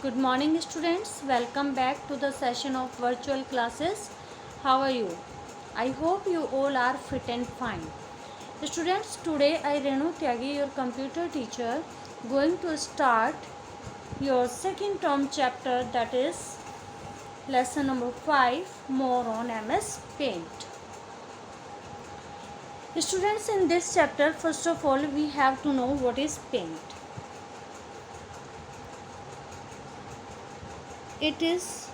Good morning students, welcome back to the session of virtual classes. How are you? I hope you all are fit and fine. Students, today I Renu Tyagi, your computer teacher, going to start your second term chapter, that is lesson number 5, more on MS Paint. Students, in this chapter, first of all we have to know what is paint. It is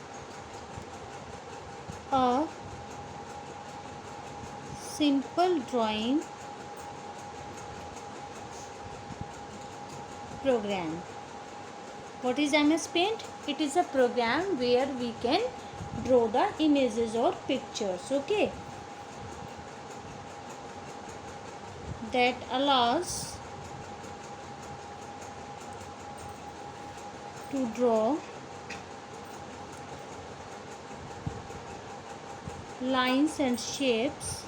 a simple drawing program. What is MS Paint? It is a program where we can draw the images or pictures, okay, that allows to draw lines and shapes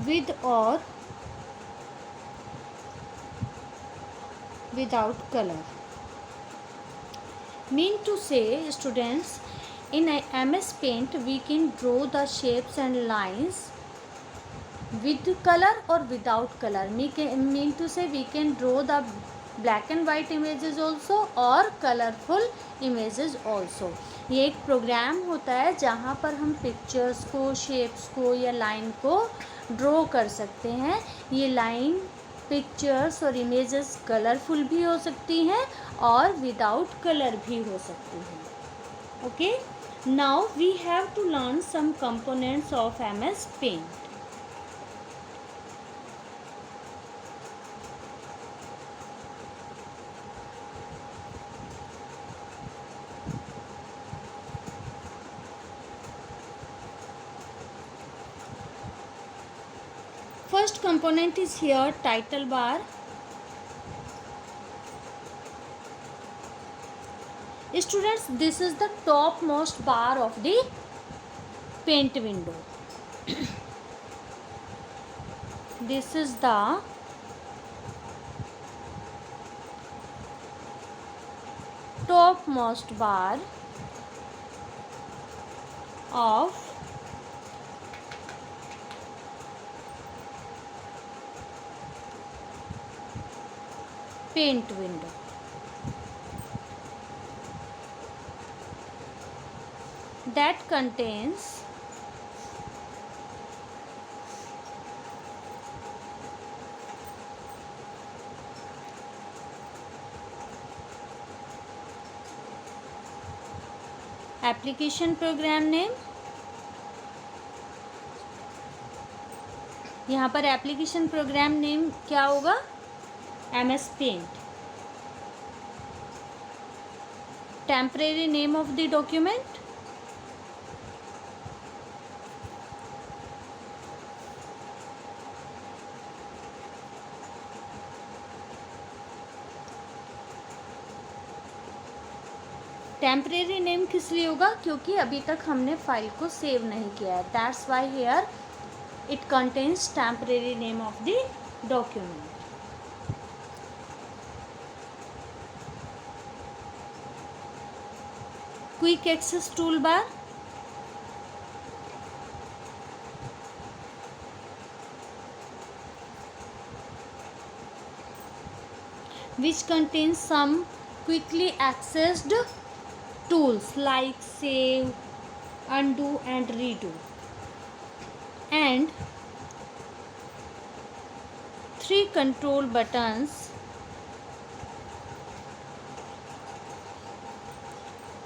with or without color. Mean to say, students, in MS Paint we can draw the shapes and lines with color or without color. Mean to say we can draw the black and white images also और colourful images also. ये एक programme होता है जहाँ पर हम pictures को, shapes को या लाइन को ड्रॉ कर सकते हैं. ये लाइन, पिक्चर्स और इमेजेस कलरफुल भी हो सकती हैं और विदाउट कलर भी हो सकती हैं. Okay, now we have to learn some components of MS Paint. First component is here, title bar. Students, this is the topmost bar of the paint window. This is the topmost bar of paint window. That contains application program name. यहाँ पर application program name क्या होगा? MS Paint. Temporary name of the document. Temporary name किस लिए होगा? क्योंकि अभी तक हमने फाइल को सेव नहीं किया है. That's why here it contains temporary name of the document. Quick access toolbar. Which contains some quickly accessed tools like save, undo and redo, and 3 control buttons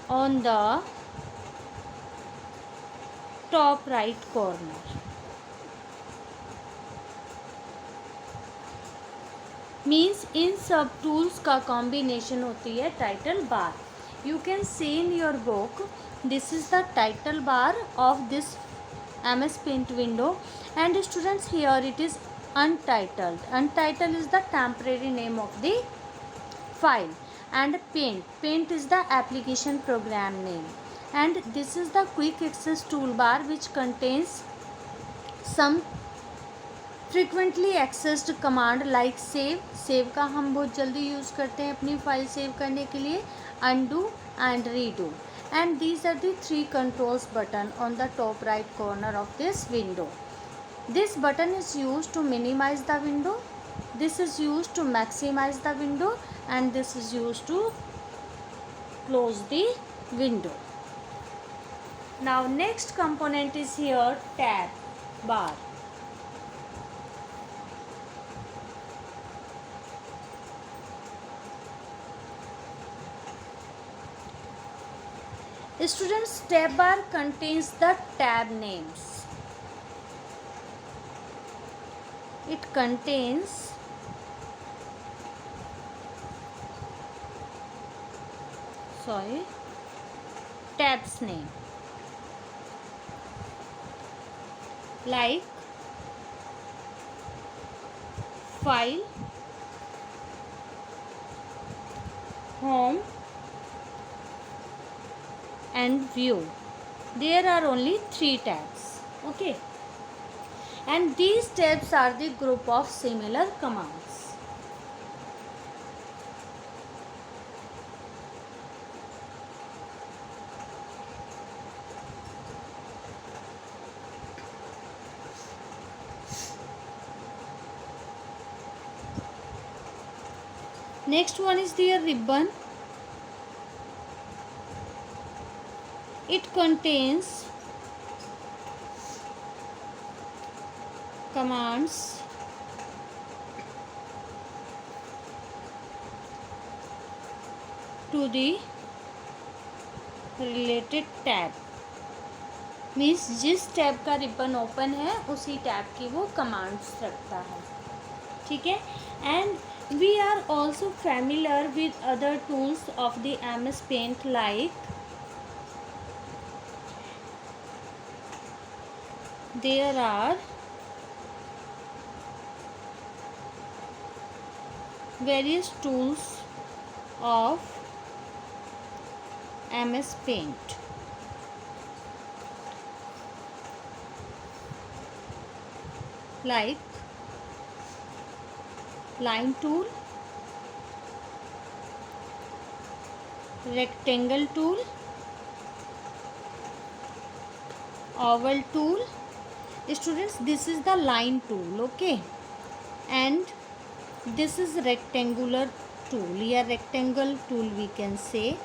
on the top right corner. Means in सब tools का combination होती है title bar. You can see in your book, this is the title bar of this MS Paint window, and students, here it is untitled. Untitled is the temporary name of the file, and paint is the application program name. and this is the quick access toolbar which contains some frequently accessed command like save का हम बहुत जल्दी use करते हैं अपनी file save करने के लिए, undo and redo, and these are the 3 controls button on the top right corner of this window. This button is used to minimize the window, this is used to maximize the window, and this is used to close the window. Now next component is here tab bar. Students, tab bar contains the tab names. It contains tabs name like file, home and view. There are only 3 tabs. Okay, and these tabs are the group of similar commands. Next one is the ribbon. It contains commands to the related tab. Means जिस tab का ribbon open है उसी tab की वो commands रखता है. ठीक है. And we are also familiar with other tools of the MS Paint like there are various tools of MS Paint like line tool, rectangle tool, oval tool. Students, this is the line tool, okay, and this is rectangular tool या rectangle tool we can say,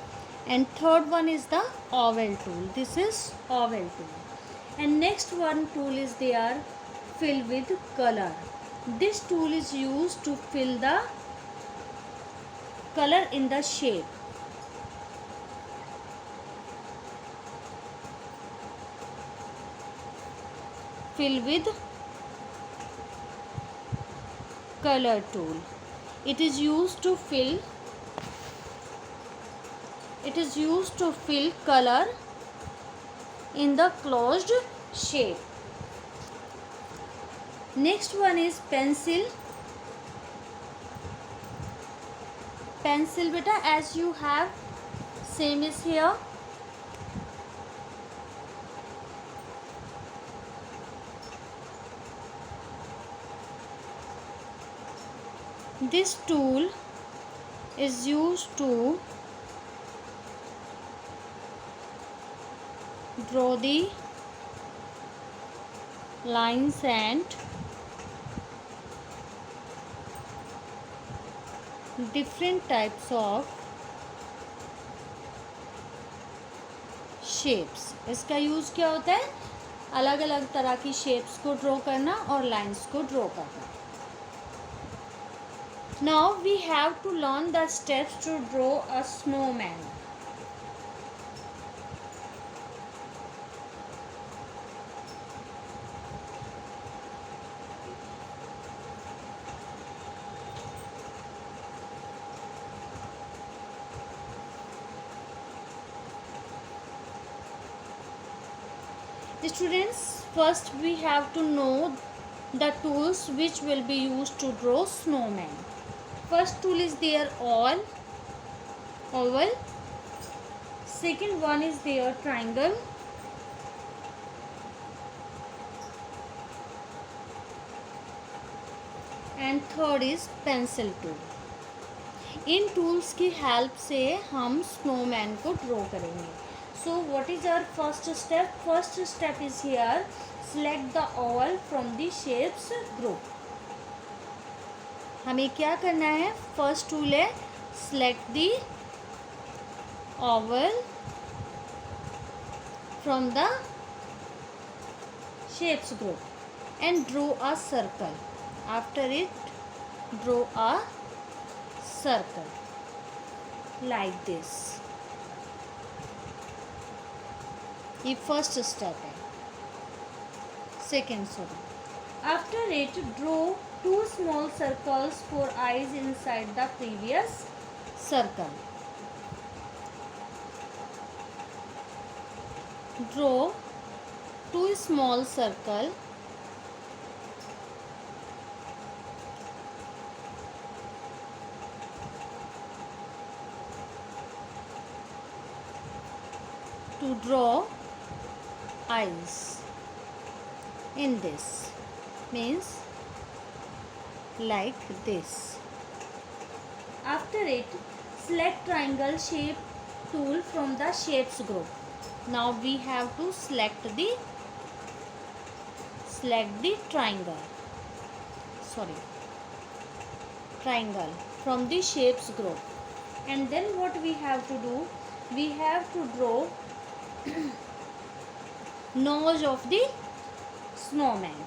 and third one is the oval tool. This is oval tool, and next one tool is there fill with color. This tool is used to fill the color in the shape. Fill with color tool. It is used to fill color in the closed shape. Next one is pencil. Pencil beta, as you have same is here. This tool is used to draw the lines and different types of shapes. इसका use क्या होता है? अलग अलग तरह की shapes को draw करना और लाइंस को ड्रॉ करना. Now we have to learn the steps to draw a snowman. Students, first we have to know the tools which will be used to draw snowman. First tool is there oval. Second one is their triangle. And third is pencil tool. इन tools की help से हम snowman को draw करेंगे। So what is our first step? First step is here, select the oval from the shapes group. हमें क्या करना है? फर्स्ट टूल है select the oval from the shapes group and draw a circle. After it, draw a circle like this. ये first step है। Second sorry. After it, draw 2 small circles for eyes inside the previous circle. Draw 2 small circle to draw eyes in this, means like this. After it, select triangle shape tool from the shapes group. Now we have to select the triangle from the shapes group. And then what we have to do? We have to draw nose of the snowman.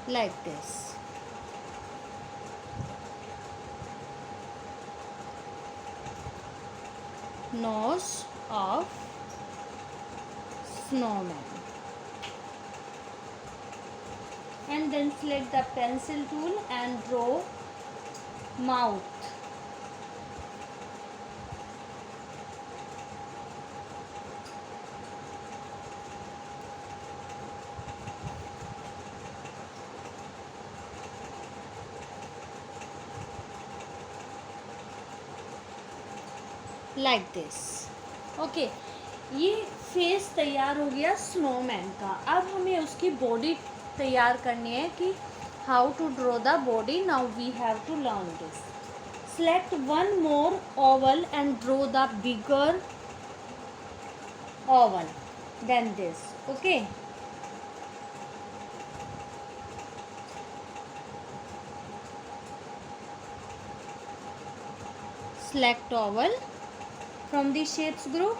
Like this. Nose of snowman. And then select the pencil tool and draw mouth. Like this. Okay, ये face तैयार हो गया snowman का। अब हमें उसकी body तैयार करनी है कि how to draw the body. Now we have to learn this. Select one more oval and draw the bigger oval then this. Okay, select oval from the shapes group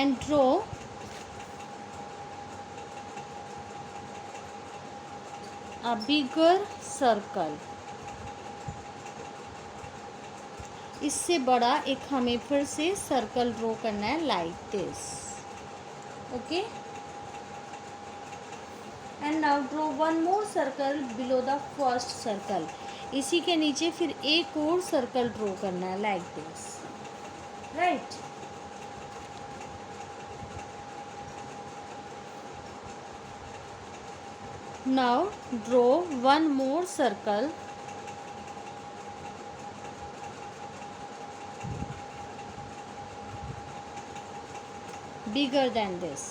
and draw a bigger circle. इससे बड़ा एक हमें फिर से circle draw करना है like this. Okay, and now draw one more circle below the first circle. इसी के नीचे फिर एक और सर्कल ड्रॉ करना है like this, right. Now draw one more circle bigger than this.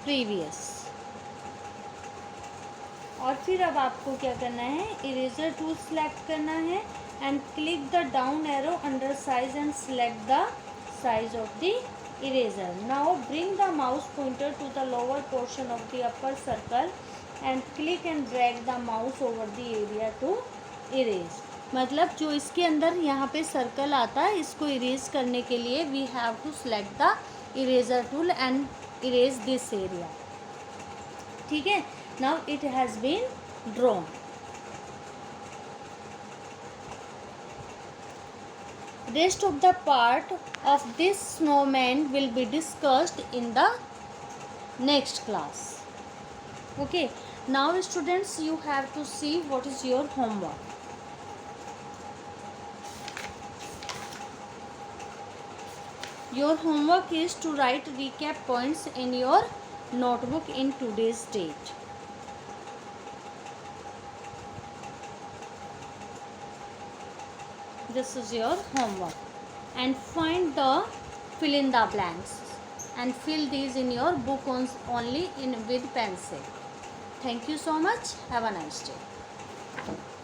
Previous. और फिर अब आपको क्या करना है? इरेजर टूल सेलेक्ट करना है and click the down arrow under size and select the size of the eraser. Now bring the mouse pointer to the lower portion of the upper circle and click and drag the mouse over the area to erase. मतलब जो इसके अंदर यहाँ पे circle आता है, इसको erase करने के लिए we have to select the eraser tool and erase this area. ठीक है, now it has been drawn. Rest of the part of this snowman will be discussed in the next class. Okay, now students, you have to see what is your homework. Your homework is to write recap points in your notebook in today's date. This is your homework, and find the fill in the blanks and fill these in your book only in with pencil. Thank you so much. Have a nice day.